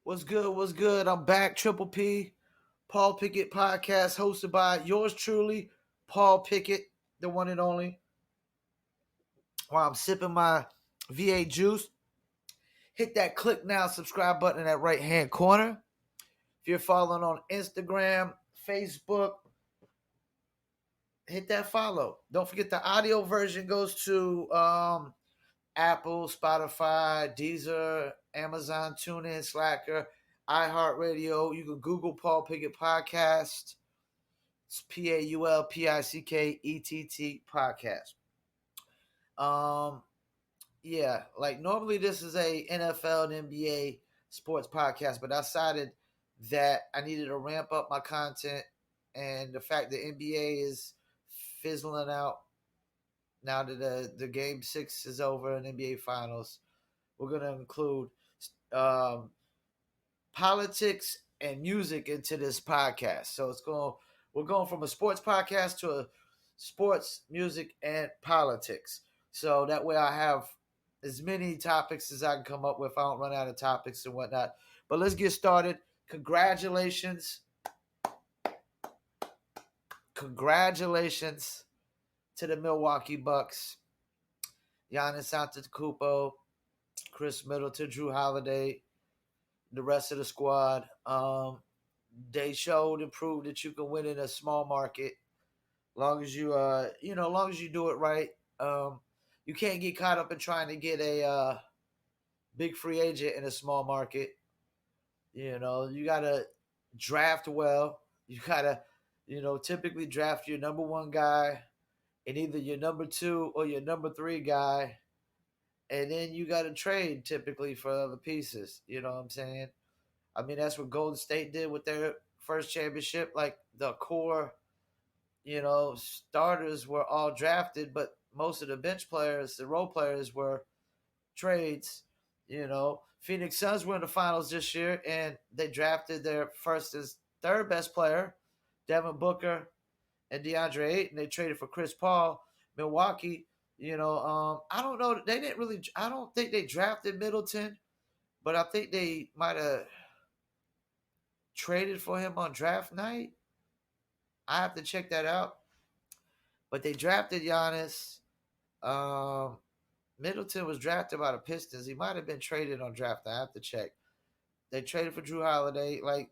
What's good? What's good? I'm back. Triple P, Paul Pickett podcast, hosted by yours truly, Paul Pickett, the one and only. While I'm sipping my VA juice, hit that click now, subscribe button in that right hand corner. If you're following on Instagram, Facebook, hit that follow. Don't forget the audio version goes to Apple, Spotify, Deezer, Amazon, TuneIn, Slacker, iHeartRadio. You can Google Paul Pickett Podcast. It's PaulPickett podcast. Yeah, like normally this is a NFL and NBA sports podcast, but I decided that I needed to ramp up my content, and the fact that NBA is fizzling out now that the game 6 is over in NBA Finals. We're gonna include um, politics and music into this podcast. So we're going from a sports podcast to a sports, music, and politics. So that way I have as many topics as I can come up with. I don't run out of topics and whatnot. But let's get started. Congratulations. Congratulations to the Milwaukee Bucks. Giannis Antetokounmpo, Chris Middleton, Drew Holiday, the rest of the squad. They showed and proved that you can win in a small market, long as long as you do it right. You can't get caught up in trying to get a big free agent in a small market. You know, you gotta draft well. You gotta, typically draft your number one guy and either your number two or your number three guy, and then you gotta trade typically for other pieces. You know what I'm saying? I mean, that's what Golden State did with their first championship. Like the core, starters were all drafted, but most of the bench players, the role players, were trades. Phoenix Suns were in the finals this year, and they drafted their first and third best player, Devin Booker and DeAndre Ayton. They traded for Chris Paul. Milwaukee, I don't know. They didn't really. I don't think they drafted Middleton, but I think they might have traded for him on draft night. I have to check that out. But they drafted Giannis. Um, Middleton was drafted by the Pistons. He might have been traded on draft night. I have to check. They traded for Drew Holiday. Like,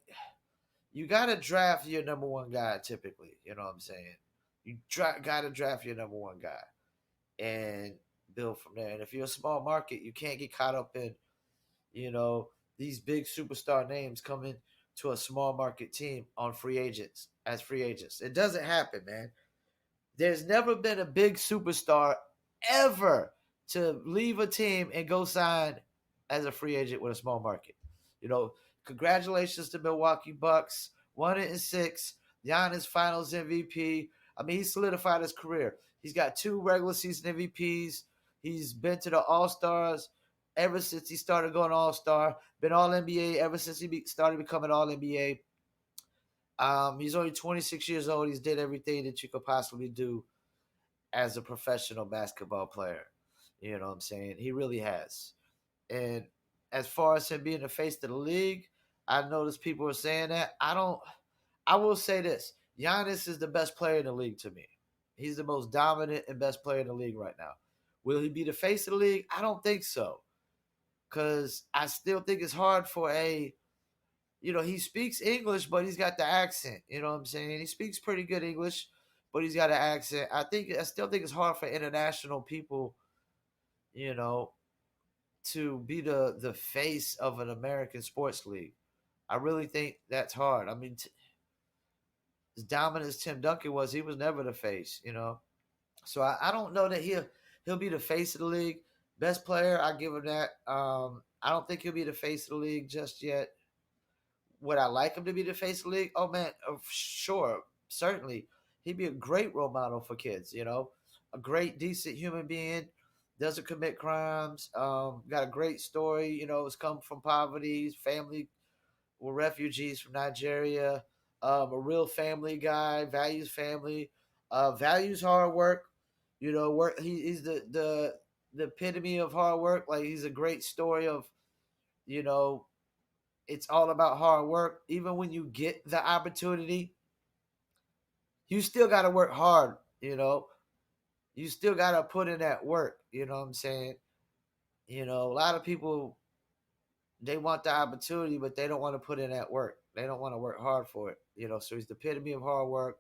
you got to draft your number one guy typically. You know what I'm saying? You got to draft your number one guy and build from there. And if you're a small market, you can't get caught up in, these big superstar names coming to a small market team on free agents as free agents. It doesn't happen, man. There's never been a big superstar ever to leave a team and go sign as a free agent with a small market. Congratulations to Milwaukee Bucks, 1-6. Giannis Finals MVP. I mean, he solidified his career. He's got 2 regular season MVPs. He's been to the All-Stars ever since he started going All-Star. Been All-NBA ever since he started becoming All-NBA. He's only 26 years old. He's did everything that you could possibly do as a professional basketball player. You know what I'm saying? He really has. And as far as him being the face of the league, I noticed people are saying that. I will say this. Giannis is the best player in the league to me. He's the most dominant and best player in the league right now. Will he be the face of the league? I don't think so. Because I still think it's hard for he speaks English, but he's got the accent. You know what I'm saying? He speaks pretty good English, but he's got an accent. I still think it's hard for international people, to be the face of an American sports league. I really think that's hard. I mean, as dominant as Tim Duncan was, he was never the face, So I don't know that he'll be the face of the league. Best player, I give him that. I don't think he'll be the face of the league just yet. Would I like him to be the face of the league? Oh, man, sure, certainly. He'd be a great role model for kids, a great, decent human being, doesn't commit crimes, got a great story, has come from poverty, his family were refugees from Nigeria, a real family guy, values family, values hard work, work. He's the epitome of hard work. Like, he's a great story of, It's all about hard work. Even when you get the opportunity, you still got to work hard. You still got to put in that work. You know what I'm saying? A lot of people, they want the opportunity, but they don't want to put in that work. They don't want to work hard for it. So he's the epitome of hard work,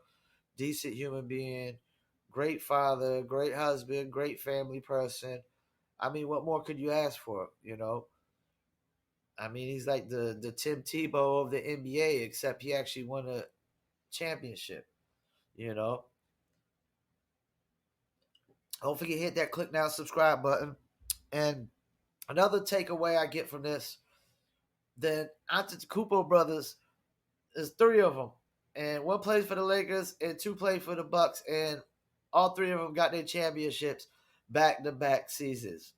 decent human being, great father, great husband, great family person. I mean, what more could you ask for? I mean, he's like the Tim Tebow of the NBA, except he actually won a championship. You know, don't forget hit that click now subscribe button. And another takeaway I get from this, the Antetokounmpo brothers, is three of them, and one plays for the Lakers and two play for the Bucks, and all three of them got their championships back to back seasons.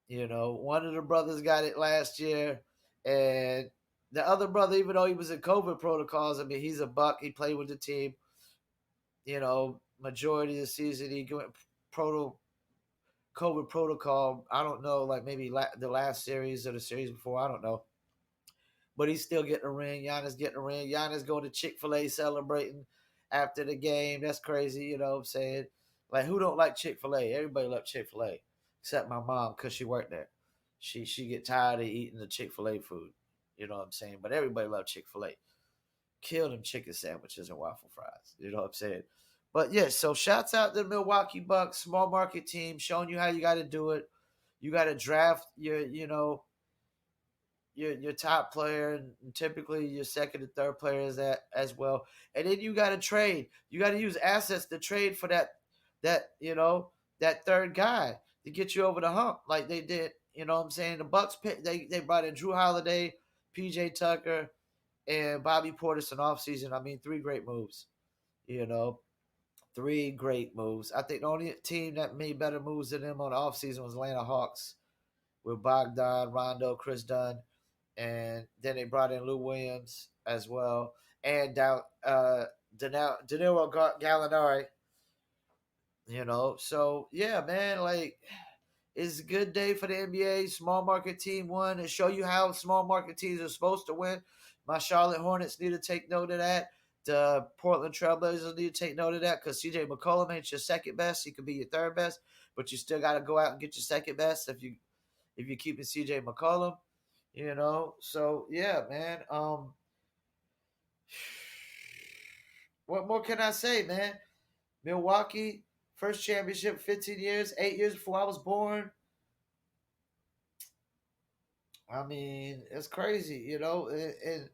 One of the brothers got it last year, and the other brother, even though he was in COVID protocols, I mean, he's a Buck. He played with the team. Majority of the season he went COVID protocol. I don't know, like maybe the last series or the series before. I don't know, but he's still getting a ring. Giannis getting a ring. Giannis going to Chick-fil-A celebrating after the game. That's crazy. You know what I'm saying? Like, who don't like Chick-fil-A? Everybody loves Chick-fil-A, except my mom, because she worked there. She get tired of eating the Chick-fil-A food. You know what I'm saying? But everybody loves Chick-fil-A. Kill them chicken sandwiches and waffle fries. You know what I'm saying? But yeah, so shouts out to the Milwaukee Bucks, small market team, showing you how you got to do it. You got to draft your top player, and typically your second and third player is that as well. And then you got to trade. You got to use assets to trade for that third guy to get you over the hump, like they did. You know what I'm saying? The Bucks they brought in Drew Holiday, PJ Tucker, and Bobby Portis in offseason. I mean, three great moves. You know, three great moves. I think the only team that made better moves than them on the offseason was Atlanta Hawks with Bogdan, Rondo, Chris Dunn, and then they brought in Lou Williams as well, and Danilo Gallinari. So yeah, man, like it's a good day for the NBA. Small market team won, and show you how small market teams are supposed to win. My Charlotte Hornets need to take note of that. The Portland Trailblazers need to take note of that, because CJ McCollum ain't your second best. He could be your third best, but you still got to go out and get your second best if you keep it CJ McCollum. So yeah, man. What more can I say, man? Milwaukee, first championship, 15 years, 8 years before I was born. I mean, it's crazy, and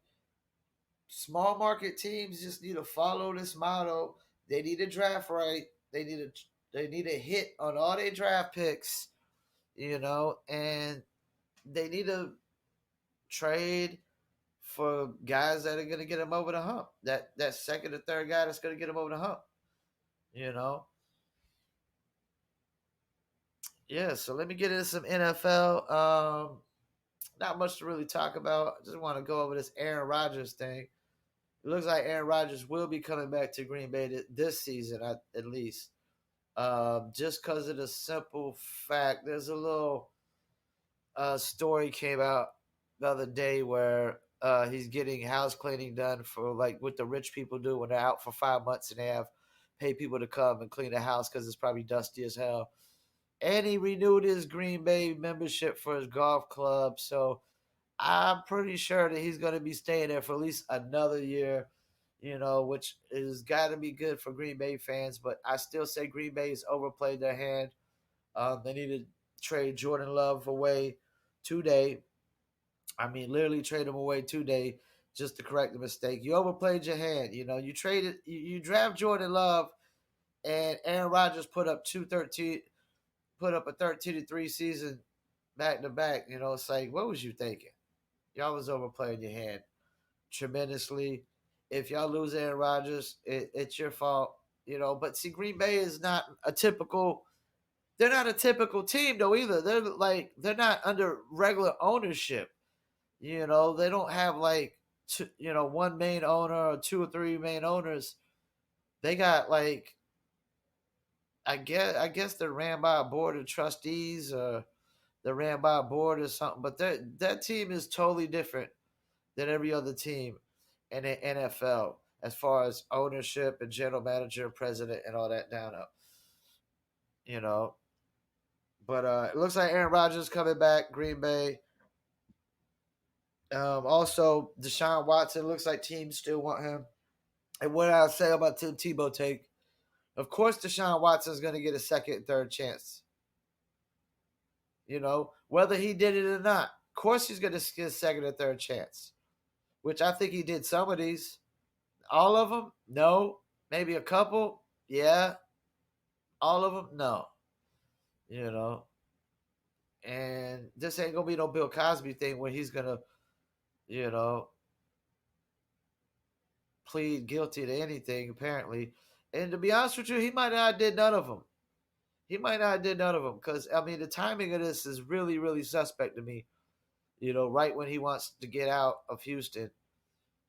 small market teams just need to follow this motto. They need to draft right. They need to hit on all their draft picks, and they need to trade for guys that are going to get them over the hump. That second or third guy that's going to get them over the hump. You know. Yeah. So let me get into some NFL. Not much to really talk about. I just want to go over this Aaron Rodgers thing. It looks like Aaron Rodgers will be coming back to Green Bay this season, at least. Just because of the simple fact, there's a little story came out the other day where he's getting house cleaning done for like what the rich people do when they're out for 5 months and they have pay people to come and clean the house because it's probably dusty as hell. And he renewed his Green Bay membership for his golf club, so I'm pretty sure that he's going to be staying there for at least another year. Which is got to be good for Green Bay fans. But I still say Green Bay's overplayed their hand. They need to trade Jordan Love away today. I mean, literally trade him away today just to correct the mistake. You overplayed your hand. You draft Jordan Love, and Aaron Rodgers put up a 13-3 season back to back. It's like, what was you thinking? Y'all was overplaying your hand tremendously. If y'all lose Aaron Rodgers, it's your fault. But see, Green Bay is not a typical. They're not a typical team though either. They're not under regular ownership. They don't have like one main owner or two or three main owners. They got like I guess they're ran by a board of trustees or they're ran by a board or something. But that team is totally different than every other team in the NFL as far as ownership and general manager, president, and all that down up. You know, but it looks like Aaron Rodgers coming back, Green Bay. Also, Deshaun Watson looks like teams still want him. And what I'll say about Tim Tebow take, of course, Deshaun Watson is going to get a second and third chance. You know, whether he did it or not, of course he's going to get a second or third chance, which I think he did some of these. All of them? No. Maybe a couple? Yeah. All of them? No. You know, and this ain't going to be no Bill Cosby thing where he's going to, you know, plead guilty to anything, apparently. And to be honest with you, he might not have did none of them. He might not have did none of them because, I mean, the timing of this is really, really suspect to me. You know, right when he wants to get out of Houston,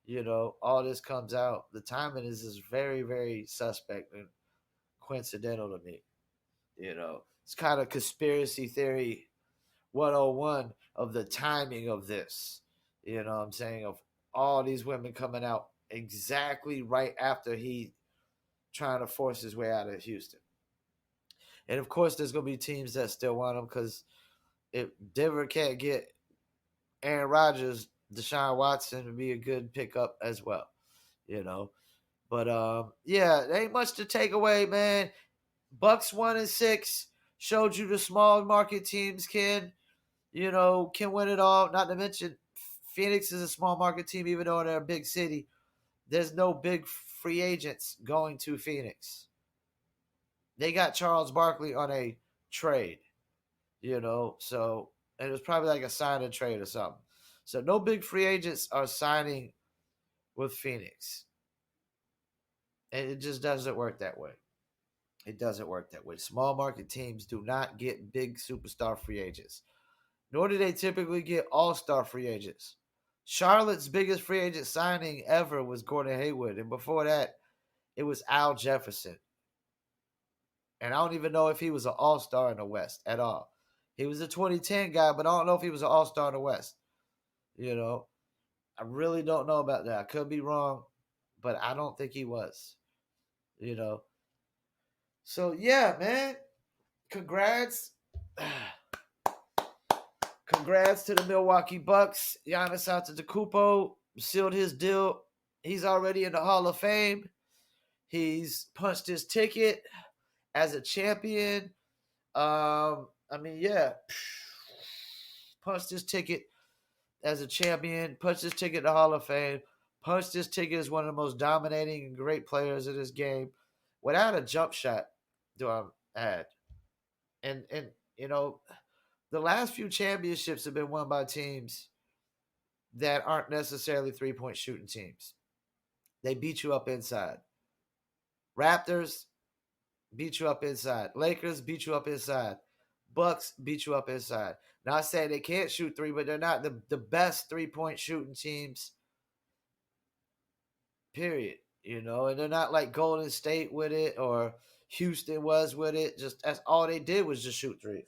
you know, all this comes out. The timing is very, very suspect and coincidental to me. You know, it's kind of conspiracy theory 101 of the timing of this. You know what I'm saying? Of all these women coming out exactly right after he trying to force his way out of Houston. And of course, there's going to be teams that still want him because if Denver can't get Aaron Rodgers, Deshaun Watson would be a good pickup as well, you know. But yeah, there ain't much to take away, man. Bucks 1-6 showed you the small market teams can win it all. Not to mention, Phoenix is a small market team, even though they're a big city. There's no big free agents going to Phoenix. They got Charles Barkley on a trade, you know, so and it was probably like a sign and trade or something. So no big free agents are signing with Phoenix. And it just doesn't work that way. It doesn't work that way. Small market teams do not get big superstar free agents, nor do they typically get all-star free agents. Charlotte's biggest free agent signing ever was Gordon Hayward, and before that, it was Al Jefferson. And I don't even know if he was an all-star in the West at all. He was a 2010 guy, but I don't know if he was an all-star in the West. You know, I really don't know about that. I could be wrong, but I don't think he was. You know. So, yeah, man. Congrats. Congrats to the Milwaukee Bucks. Giannis Antetokounmpo sealed his deal. He's already in the Hall of Fame. He's punched his ticket as a champion. Punched his ticket as a champion. Punched his ticket to Hall of Fame. Punched his ticket as one of the most dominating and great players in this game. Without a jump shot, do I add. And you know, the last few championships have been won by teams that aren't necessarily three-point shooting teams. They beat you up inside. Raptors beat you up inside. Lakers beat you up inside. Bucks beat you up inside. Not saying they can't shoot three, but they're not the best three-point shooting teams, period. You know, and they're not like Golden State with it or Houston was with it. Just that's all they did was just shoot threes.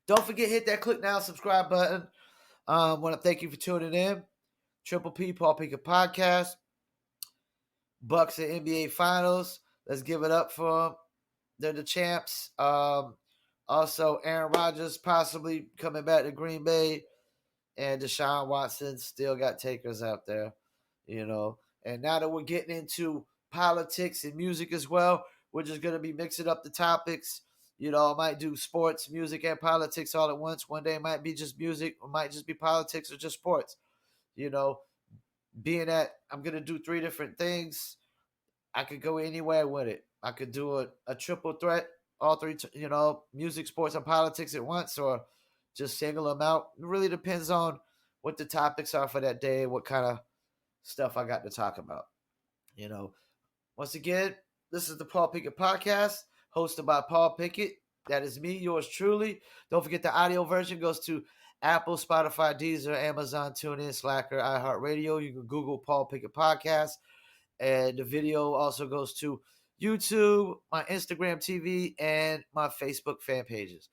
Don't forget, hit that click now, subscribe button. Want to thank you for tuning in. Triple P, Paul Pickett Podcast. Bucks and NBA Finals. Let's give it up for them. They're the champs. Also, Aaron Rodgers possibly coming back to Green Bay. And Deshaun Watson still got takers out there, you know. And now that we're getting into politics and music as well, we're just going to be mixing up the topics. You know, I might do sports, music, and politics all at once. One day it might be just music, it might just be politics or just sports. You know, being that I'm going to do 3 different things, I could go anywhere with it. I could do a triple threat, all 3, music, sports, and politics at once, or just single them out. It really depends on what the topics are for that day, what kind of stuff I got to talk about. You know, once again, this is the Paul Pickett Podcast, hosted by Paul Pickett. That is me, yours truly. Don't forget the audio version goes to Apple, Spotify, Deezer, Amazon, TuneIn, Slacker, iHeartRadio. You can Google Paul Pickett Podcast. And the video also goes to YouTube, my Instagram TV, and my Facebook fan pages.